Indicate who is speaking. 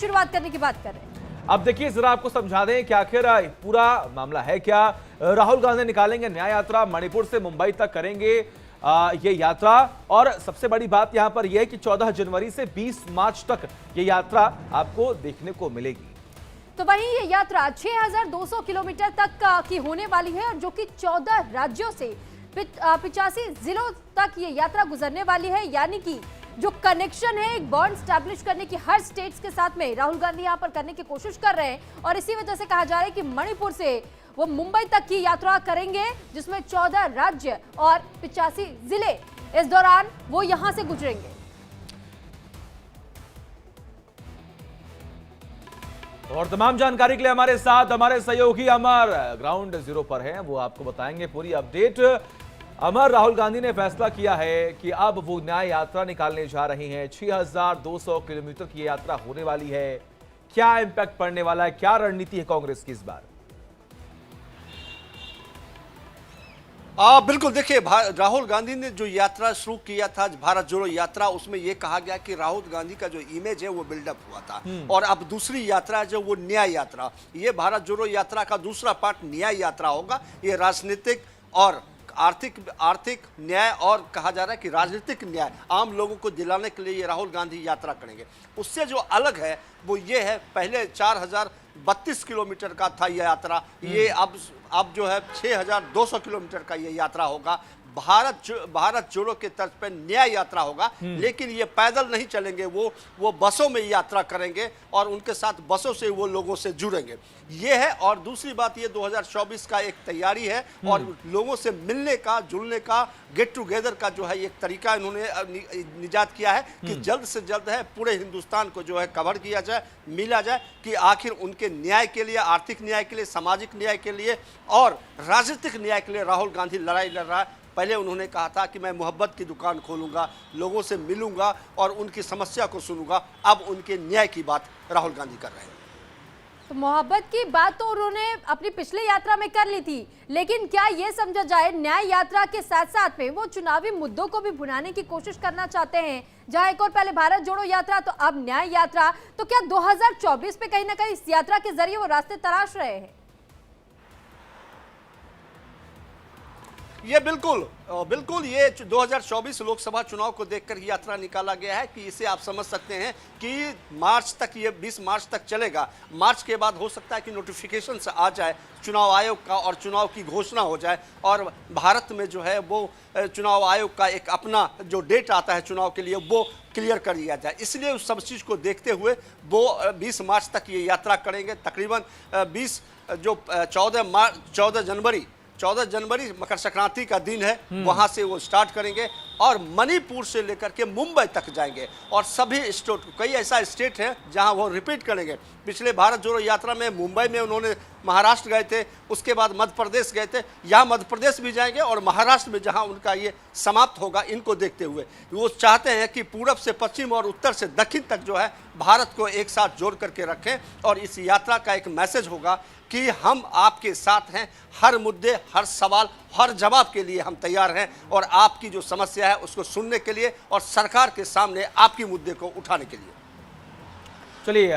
Speaker 1: शुरुआत करने की बात कर रहे हैं।
Speaker 2: अब देखिए जरा आपको समझा दें कि आखिर पूरा मामला है क्या। राहुल गांधी निकालेंगे न्याय यात्रा, मणिपुर से मुंबई तक करेंगे ये यात्रा। और सबसे बड़ी बात यहां पर यह है कि 14 जनवरी से 20 मार्च तक ये यात्रा आपको देखने को मिलेगी।
Speaker 1: तो वहीं ये यात्रा 6200 किलोमीटर तक की होने वाली है और जो कि 14 राज्यों से 85 जिलों तक ये यात्रा गुजरने वाली है। यानी कि जो कनेक्शन है, एक बॉन्ड स्टैब्लिश करने की हर स्टेट्स के साथ में राहुल गांधी यहां पर करने की कोशिश कर रहे हैं। और इसी वजह से कहा जा रहा है कि मणिपुर से वो मुंबई तक की यात्रा करेंगे, जिसमें 14 राज्य और 85 जिले इस दौरान वो यहां से गुजरेंगे।
Speaker 2: और तमाम जानकारी के लिए हमारे साथ हमारे सहयोगी अमर ग्राउंड जीरो पर हैं, वो आपको बताएंगे पूरी अपडेट। अमर, राहुल गांधी ने फैसला किया है कि अब वो न्याय यात्रा निकालने जा रहे हैं। 6200 किलोमीटर की यात्रा होने वाली है। क्या इंपैक्ट पड़ने वाला है, क्या रणनीति है कांग्रेस की इस बार?
Speaker 3: बिल्कुल, देखिए राहुल गांधी ने जो यात्रा शुरू किया था भारत जोड़ो यात्रा, उसमें यह कहा गया कि राहुल गांधी का जो इमेज है वो बिल्डअप हुआ था। और अब दूसरी यात्रा जो वो न्याय यात्रा, ये भारत जोड़ो यात्रा का दूसरा पार्ट न्याय यात्रा होगा। ये राजनीतिक और आर्थिक न्याय और कहा जा रहा है कि राजनीतिक न्याय आम लोगों को दिलाने के लिए ये राहुल गांधी यात्रा करेंगे। उससे जो अलग है वो ये है, पहले 4032 किलोमीटर का था यह यात्रा, ये अब जो है 6200 किलोमीटर का ये यात्रा होगा। भारत जोड़ो के तर्ज पर न्याय यात्रा होगा, लेकिन ये पैदल नहीं चलेंगे, वो बसों में यात्रा करेंगे और उनके साथ बसों से वो लोगों से जुड़ेंगे। ये है। और दूसरी बात, ये 2024 का एक तैयारी है और लोगों से मिलने का, जुड़ने का, गेट टुगेदर का जो है एक तरीका इन्होंने निजात किया है कि जल्द से जल्द है पूरे हिंदुस्तान को जो है कवर किया जाए, मिला जाए कि आखिर उनके न्याय के लिए, आर्थिक न्याय के लिए, सामाजिक न्याय के लिए और राजनीतिक न्याय के लिए राहुल गांधी लड़ाई लड़ रहा है। पहले उन्होंने कहा था कि मैं मोहब्बत की दुकान खोलूंगा, लोगों से मिलूंगा और उनकी समस्या को सुनूंगा। अब उनके न्याय की बात राहुल गांधी कर रहे हैं।
Speaker 1: तो मोहब्बत की बात तो उन्होंने अपनी पिछली यात्रा में कर ली थी, लेकिन क्या यह समझा जाए न्याय यात्रा के साथ साथ में वो चुनावी मुद्दों को भी भुनाने की कोशिश करना चाहते हैं? जहां एक और पहले भारत जोड़ो यात्रा, तो अब न्याय यात्रा, तो क्या 2024 पे कहीं ना कहीं इस यात्रा के जरिए वो रास्ते तलाश रहे हैं?
Speaker 3: ये बिल्कुल ये 2024 लोकसभा चुनाव को देखकर यात्रा निकाला गया है कि इसे आप समझ सकते हैं कि मार्च तक, ये 20 मार्च तक चलेगा। मार्च के बाद हो सकता है कि नोटिफिकेशन से आ जाए चुनाव आयोग का और चुनाव की घोषणा हो जाए और भारत में जो है वो चुनाव आयोग का एक अपना जो डेट आता है चुनाव के लिए वो क्लियर कर दिया जाए। इसलिए उस सब चीज़ को देखते हुए वो 20 मार्च तक ये यात्रा करेंगे। तकरीबन 14 जनवरी मकर संक्रांति का दिन है, वहां से वो स्टार्ट करेंगे और मणिपुर से लेकर के मुंबई तक जाएंगे। और सभी स्टेट, कई ऐसा स्टेट है जहां वो रिपीट करेंगे। पिछले भारत जोड़ो यात्रा में मुंबई में उन्होंने महाराष्ट्र गए थे, उसके बाद मध्य प्रदेश गए थे, यहाँ मध्य प्रदेश भी जाएंगे और महाराष्ट्र में जहाँ उनका ये समाप्त होगा, इनको देखते हुए वो चाहते हैं कि पूरब से पश्चिम और उत्तर से दक्षिण तक जो है भारत को एक साथ जोड़ करके रखें। और इस यात्रा का एक मैसेज होगा कि हम आपके साथ हैं, हर मुद्दे, हर सवाल, हर जवाब के लिए हम तैयार हैं और आपकी जो समस्या है उसको सुनने के लिए और सरकार के सामने आपकी मुद्दे को उठाने के लिए।
Speaker 2: चलिए।